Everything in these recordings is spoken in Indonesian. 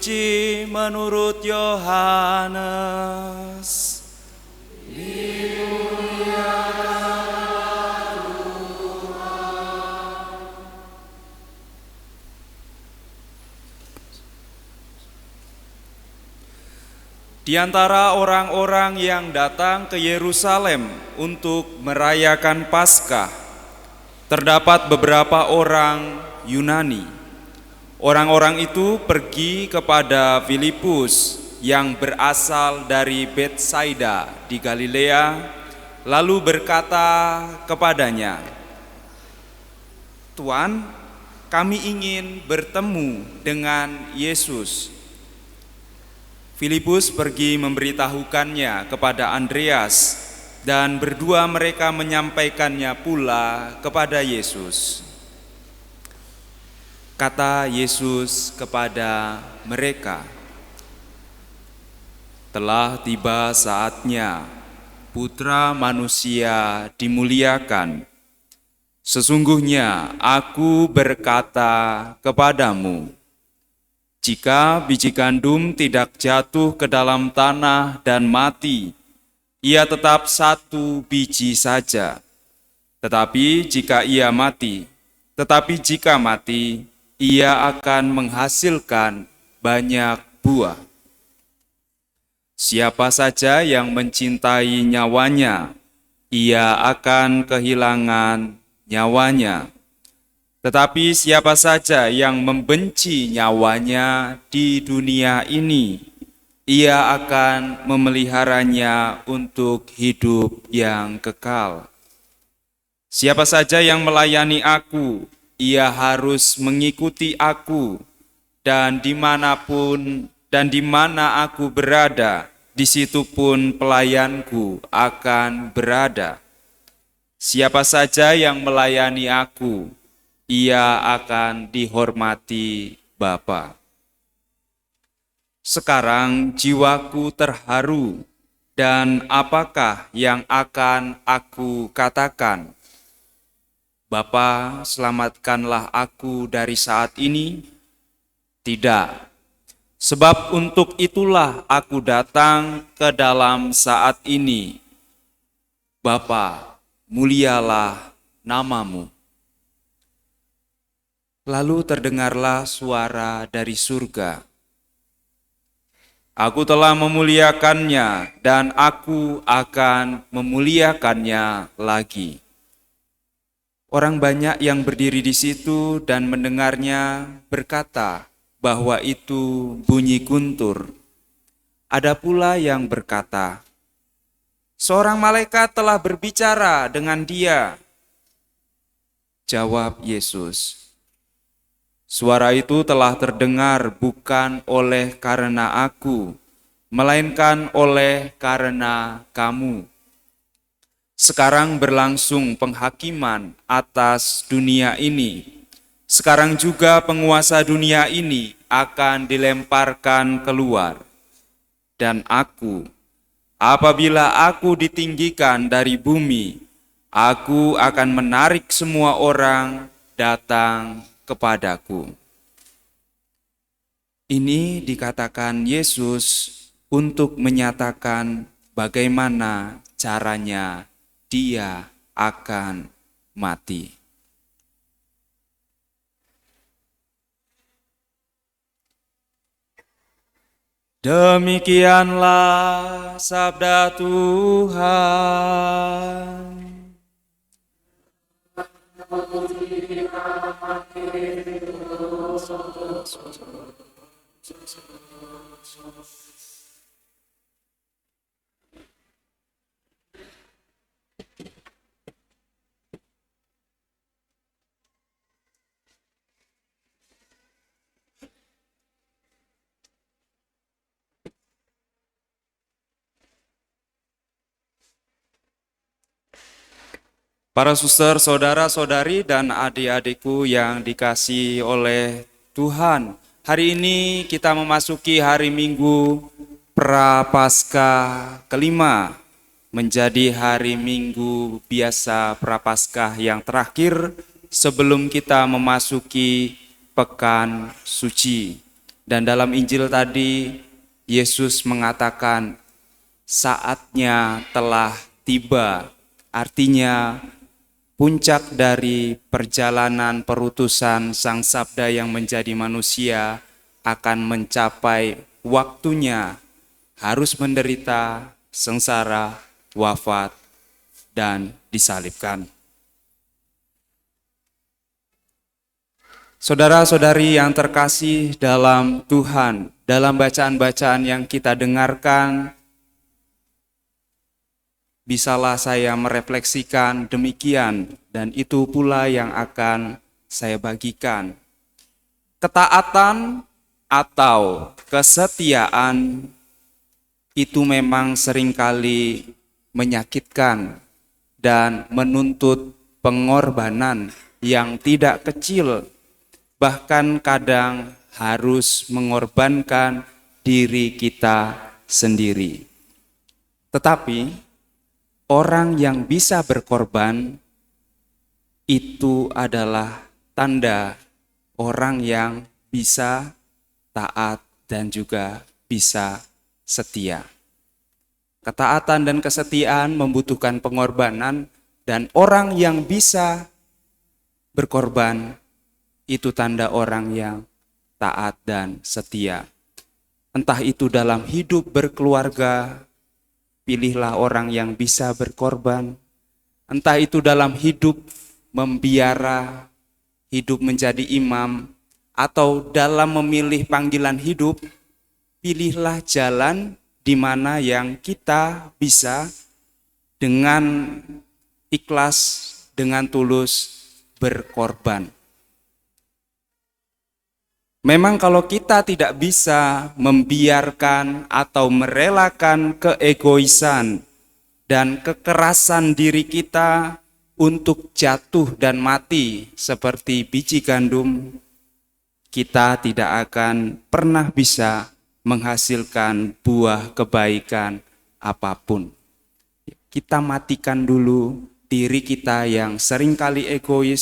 suci menurut Yohanes. Di antara orang-orang yang datang ke Yerusalem untuk merayakan Paskah, terdapat beberapa orang Yunani. Orang-orang itu pergi kepada Filipus yang berasal dari Betsaida di Galilea, lalu berkata kepadanya, "Tuan, kami ingin bertemu dengan Yesus." Filipus pergi memberitahukannya kepada Andreas, dan berdua mereka menyampaikannya pula kepada Yesus. Kata Yesus kepada mereka, "Telah tiba saatnya Putra Manusia dimuliakan. Sesungguhnya aku berkata kepadamu, jika biji gandum tidak jatuh ke dalam tanah dan mati, ia tetap satu biji saja. Tetapi jika mati, ia akan menghasilkan banyak buah. Siapa saja yang mencintai nyawanya, ia akan kehilangan nyawanya. Tetapi siapa saja yang membenci nyawanya di dunia ini, ia akan memeliharanya untuk hidup yang kekal. Siapa saja yang melayani aku, ia harus mengikuti aku, dan di mana aku berada, di situ pun pelayanku akan berada. Siapa saja yang melayani aku, ia akan dihormati Bapa." Sekarang jiwaku terharu, dan apakah yang akan aku katakan? "Bapa, selamatkanlah aku dari saat ini"? Tidak, sebab untuk itulah aku datang ke dalam saat ini. Bapa, mulialah namamu. Lalu terdengarlah suara dari surga, "Aku telah memuliakannya, dan aku akan memuliakannya lagi." Orang banyak yang berdiri di situ dan mendengarnya berkata bahwa itu bunyi guntur. Ada pula yang berkata, "Seorang malaikat telah berbicara dengan dia." Jawab Yesus, "Suara itu telah terdengar bukan oleh karena aku, melainkan oleh karena kamu. Sekarang berlangsung penghakiman atas dunia ini. Sekarang juga penguasa dunia ini akan dilemparkan keluar. Dan aku, apabila aku ditinggikan dari bumi, aku akan menarik semua orang datang kepadaku." Ini dikatakan Yesus untuk menyatakan bagaimana caranya dia akan mati. Demikianlah sabda Tuhan. Para suster, saudara-saudari, dan adik-adikku yang dikasihi oleh Tuhan, hari ini kita memasuki hari Minggu Prapaskah kelima, menjadi hari Minggu biasa Prapaskah yang terakhir sebelum kita memasuki Pekan Suci. Dan dalam Injil tadi, Yesus mengatakan saatnya telah tiba. Artinya puncak dari perjalanan perutusan Sang Sabda yang menjadi manusia akan mencapai waktunya, harus menderita, sengsara, wafat, dan disalibkan. Saudara-saudari yang terkasih dalam Tuhan, dalam bacaan-bacaan yang kita dengarkan, bisalah saya merefleksikan demikian, dan itu pula yang akan saya bagikan. Ketaatan atau kesetiaan itu memang seringkali menyakitkan dan menuntut pengorbanan yang tidak kecil, bahkan kadang harus mengorbankan diri kita sendiri. Tetapi orang yang bisa berkorban itu adalah tanda orang yang bisa taat dan juga bisa setia. Ketaatan dan kesetiaan membutuhkan pengorbanan, dan orang yang bisa berkorban itu tanda orang yang taat dan setia. Entah itu dalam hidup berkeluarga, pilihlah orang yang bisa berkorban. Entah itu dalam hidup membiara, hidup menjadi imam, atau dalam memilih panggilan hidup, pilihlah jalan di mana yang kita bisa dengan ikhlas, dengan tulus berkorban. Memang kalau kita tidak bisa membiarkan atau merelakan keegoisan dan kekerasan diri kita untuk jatuh dan mati seperti biji gandum, kita tidak akan pernah bisa menghasilkan buah kebaikan apapun. Kita matikan dulu diri kita yang seringkali egois,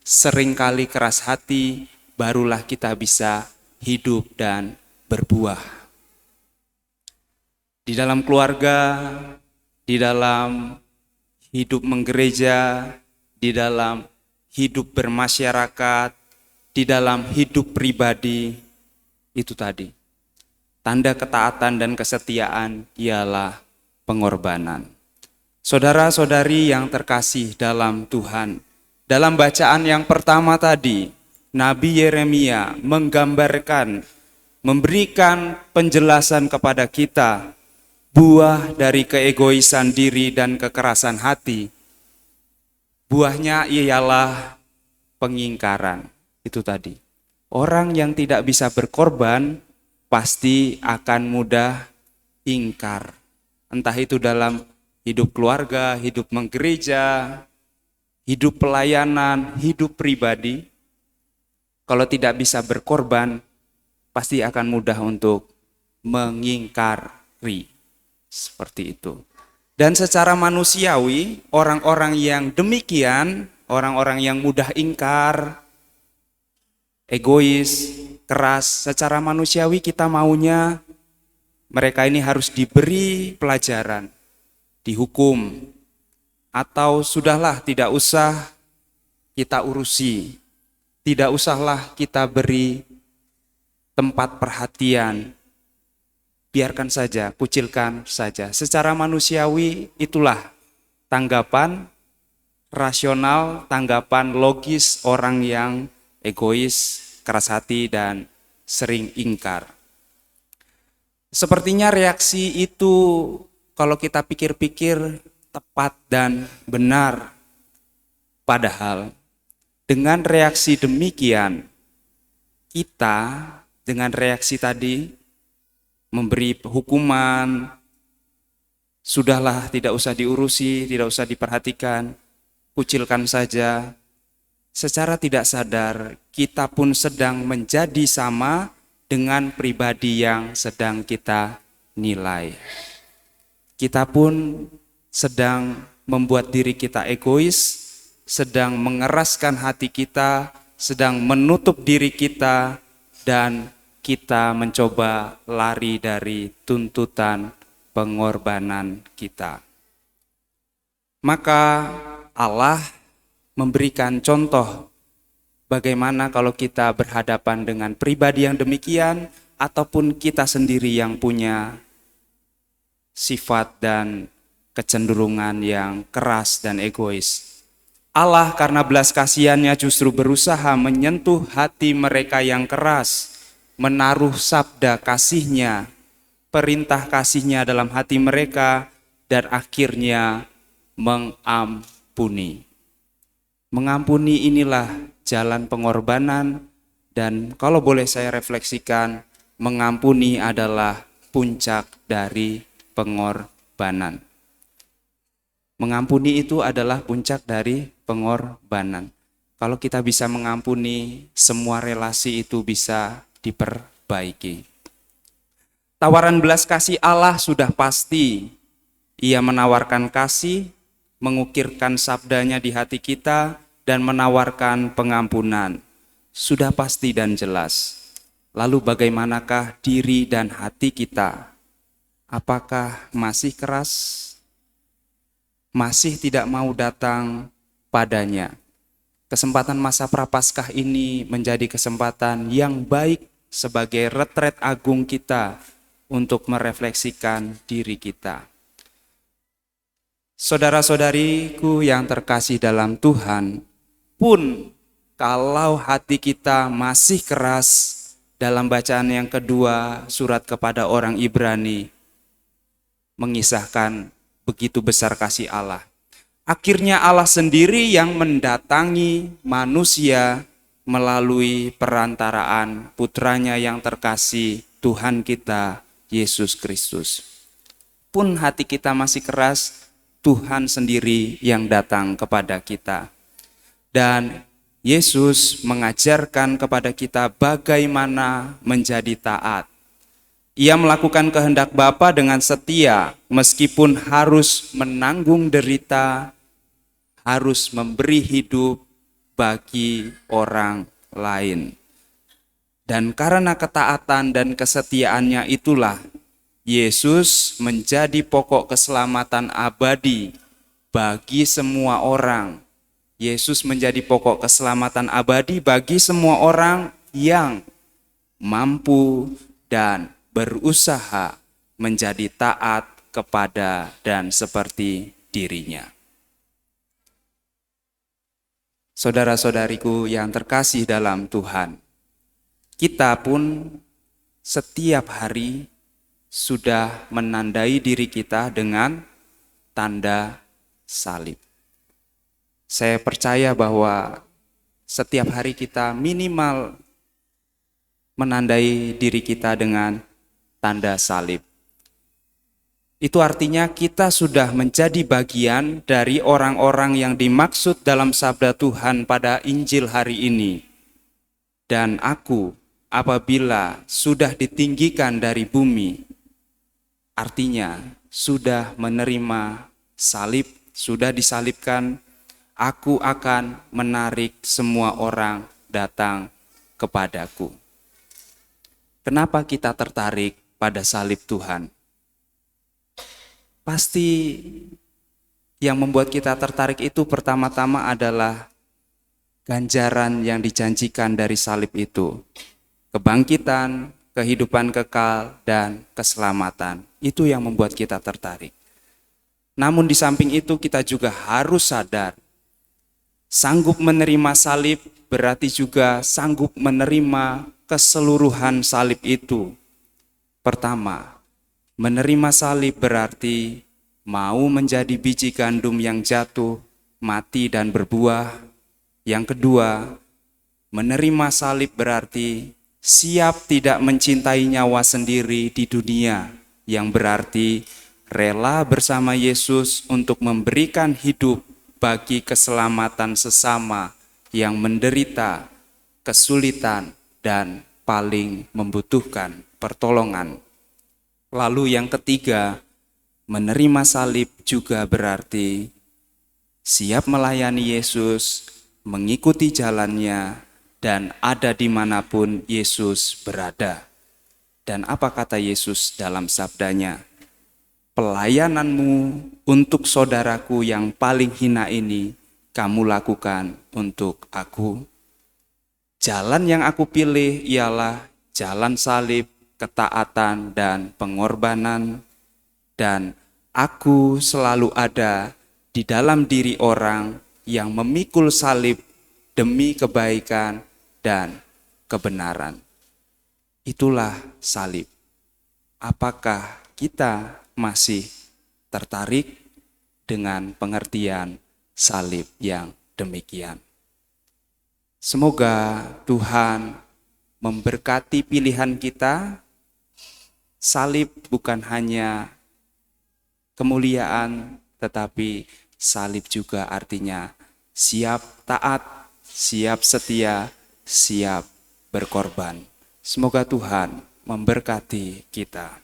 seringkali keras hati, barulah kita bisa hidup dan berbuah. Di dalam keluarga, di dalam hidup menggereja, di dalam hidup bermasyarakat, di dalam hidup pribadi, itu tadi. Tanda ketaatan dan kesetiaan ialah pengorbanan. Saudara-saudari yang terkasih dalam Tuhan, dalam bacaan yang pertama tadi, Nabi Yeremia menggambarkan, memberikan penjelasan kepada kita buah dari keegoisan diri dan kekerasan hati. Buahnya ialah pengingkaran. Itu tadi. Orang yang tidak bisa berkorban pasti akan mudah ingkar. Entah itu dalam hidup keluarga, hidup menggereja, hidup pelayanan, hidup pribadi. Kalau tidak bisa berkorban, pasti akan mudah untuk mengingkari. Seperti itu. Dan secara manusiawi, orang-orang yang demikian, orang-orang yang mudah ingkar, egois, keras, secara manusiawi kita maunya mereka ini harus diberi pelajaran, dihukum, atau sudahlah tidak usah kita urusi. Tidak usahlah kita beri tempat perhatian. Biarkan saja, kucilkan saja. Secara manusiawi itulah tanggapan rasional, tanggapan logis orang yang egois, keras hati, dan sering ingkar. Sepertinya reaksi itu kalau kita pikir-pikir tepat dan benar. Padahal dengan reaksi demikian, kita dengan reaksi tadi memberi hukuman, sudahlah tidak usah diurusi, tidak usah diperhatikan, kucilkan saja. Secara tidak sadar, kita pun sedang menjadi sama dengan pribadi yang sedang kita nilai. Kita pun sedang membuat diri kita egois, sedang mengeraskan hati kita, sedang menutup diri kita, dan kita mencoba lari dari tuntutan pengorbanan kita. Maka Allah memberikan contoh bagaimana kalau kita berhadapan dengan pribadi yang demikian, ataupun kita sendiri yang punya sifat dan kecenderungan yang keras dan egois. Allah karena belas kasihannya justru berusaha menyentuh hati mereka yang keras, menaruh sabda kasihnya, perintah kasihnya dalam hati mereka, dan akhirnya mengampuni. Mengampuni inilah jalan pengorbanan, dan kalau boleh saya refleksikan, mengampuni adalah puncak dari pengorbanan. Mengampuni itu adalah puncak dari pengorbanan. Kalau kita bisa mengampuni, semua relasi itu bisa diperbaiki. Tawaran belas kasih Allah sudah pasti. Ia menawarkan kasih, mengukirkan sabdanya di hati kita, dan menawarkan pengampunan. Sudah pasti dan jelas. Lalu bagaimanakah diri dan hati kita? Apakah masih keras? Masih tidak mau datang padanya? Kesempatan masa Prapaskah ini menjadi kesempatan yang baik sebagai retret agung kita untuk merefleksikan diri kita. Saudara-saudariku yang terkasih dalam Tuhan, pun kalau hati kita masih keras, dalam bacaan yang kedua surat kepada orang Ibrani mengisahkan begitu besar kasih Allah. Akhirnya Allah sendiri yang mendatangi manusia melalui perantaraan putranya yang terkasih, Tuhan kita Yesus Kristus. Pun hati kita masih keras, Tuhan sendiri yang datang kepada kita. Dan Yesus mengajarkan kepada kita bagaimana menjadi taat. Ia melakukan kehendak Bapa dengan setia, meskipun harus menanggung derita, harus memberi hidup bagi orang lain. Dan karena ketaatan dan kesetiaannya itulah, Yesus menjadi pokok keselamatan abadi bagi semua orang. Yesus menjadi pokok keselamatan abadi bagi semua orang yang mampu dan berusaha menjadi taat kepada dan seperti dirinya. Saudara-saudariku yang terkasih dalam Tuhan, kita pun setiap hari sudah menandai diri kita dengan tanda salib. Saya percaya bahwa setiap hari kita minimal menandai diri kita dengan tanda salib. Itu artinya kita sudah menjadi bagian dari orang-orang yang dimaksud dalam sabda Tuhan pada Injil hari ini. Dan aku apabila sudah ditinggikan dari bumi, artinya sudah menerima salib, sudah disalibkan, aku akan menarik semua orang datang kepadaku. Kenapa kita tertarik pada salib Tuhan? Pasti yang membuat kita tertarik itu pertama-tama adalah ganjaran yang dijanjikan dari salib itu. Kebangkitan, kehidupan kekal, dan keselamatan. Itu yang membuat kita tertarik. Namun di samping itu kita juga harus sadar, sanggup menerima salib berarti juga sanggup menerima keseluruhan salib itu. Pertama, menerima salib berarti mau menjadi biji gandum yang jatuh, mati dan berbuah. Yang kedua, menerima salib berarti siap tidak mencintai nyawa sendiri di dunia, yang berarti rela bersama Yesus untuk memberikan hidup bagi keselamatan sesama yang menderita, kesulitan, dan paling membutuhkan pertolongan. Lalu yang ketiga, menerima salib juga berarti siap melayani Yesus, mengikuti jalannya, dan ada dimanapun Yesus berada. Dan apa kata Yesus dalam sabdanya? Pelayananmu untuk saudaraku yang paling hina ini kamu lakukan untuk aku. Jalan yang aku pilih ialah jalan salib, ketaatan, dan pengorbanan. Dan aku selalu ada di dalam diri orang yang memikul salib demi kebaikan dan kebenaran. Itulah salib. Apakah kita masih tertarik dengan pengertian salib yang demikian? Semoga Tuhan memberkati pilihan kita. Salib bukan hanya kemuliaan, tetapi salib juga artinya siap taat, siap setia, siap berkorban. Semoga Tuhan memberkati kita.